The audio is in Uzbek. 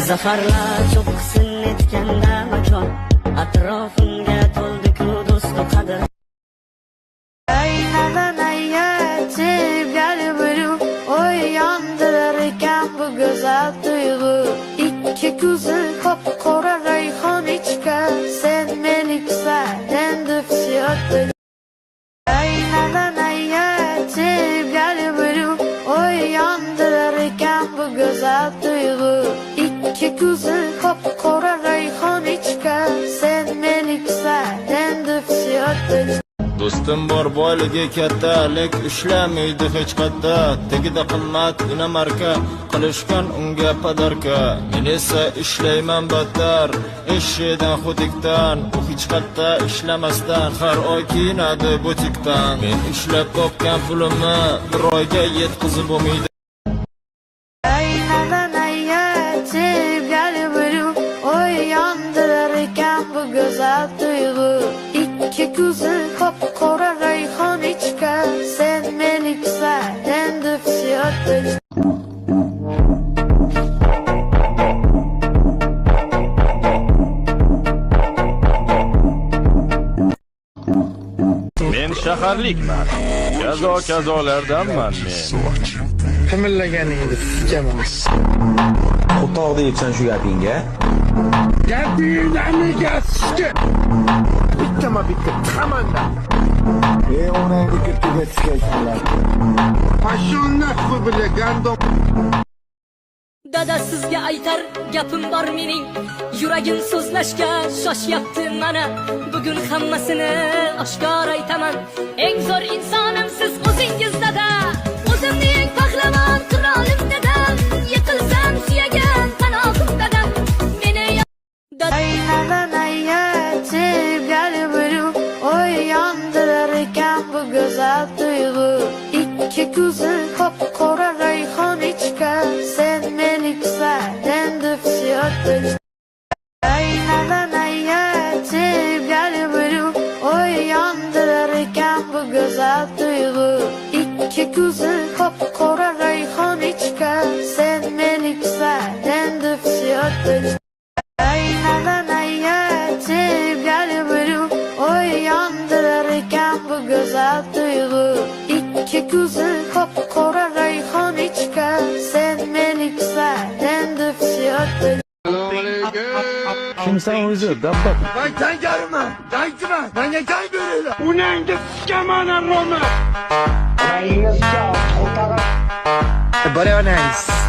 Zafarlar çok kısın etkende makon, atrofimga to'ldi-ku do'stu qadr. Aynadan ayetib galibru oy yondirar ekan bu go'zal tuyg'u. Ikki ko'zi qop-qora rayhon ichgan, sen meliksan endi hissiyotda. Aynadan ayetib galibru oy yondirar ekan bu go'zal tuyg'u. Ikki ko'zi qop-qora rayhon ichgan, sen meliksan endi hissiyotda. Do'stim bor boyligi katta, lek ishlamaydi hech qatta. Tegida qimmat inamarka, qilishgan unga padarka. Men esa ishlayman battar, eshidan xutikdan. U hech qatta ishlamasdan har oy kiyinadi butikdan. Men ishlab topgan pulimni bir oyga yetkazib bo'lmaydi. Aynadan ayetib galibru oy yondirar ekan bu go'zal tuyg'u. Ikki ko'zi qop-qora rayhon ichgan, sen meliksan endi hissiyotda. Men shaharlikman. Kazolardanman men. Qimillaganingni sikaman. O'toq deyapsan shu gapingga? Gapingdaniga sika. Bitta tamanda. Onangni ketiga sikaysanlar. Pashonna qubile gandom. Dada sizga aytar gapim bor mening, yuragim so'zlashga shoshyapti mana. Bugun hammasini oshkor aytaman. Eng zo'r insonim siz o'zingiz dada. O'zimni eng pahlavon qirolim dadam. Yiqilsam suyagan panohim dadam. Meni Aynadan ayetib galibru oy yondirar ekan bu go'zal tuyg'u. Ikki ko'zi qop-qora rayhon ichgan, sen meliksan endi hissiyotda. Aynadan ayetib galibru oy yondirar ekan bu go'zal tuyg'u. Ikki ko'zi qop-qora rayhon ichgan, sen meliksan endi hissiyotda. Aynadan ayetib galibru oy yondirar ekan bu go'zal tuyg'u. Ikki ko'zi qop-qora rayhon ichgan, sen meliksan endi hissiyotda. Kimsan o'zi? Dabba. Ben tangarım. Dayıcıma. Ben ne kay böyle? Unangni sikaman Roma. Bora onangiz.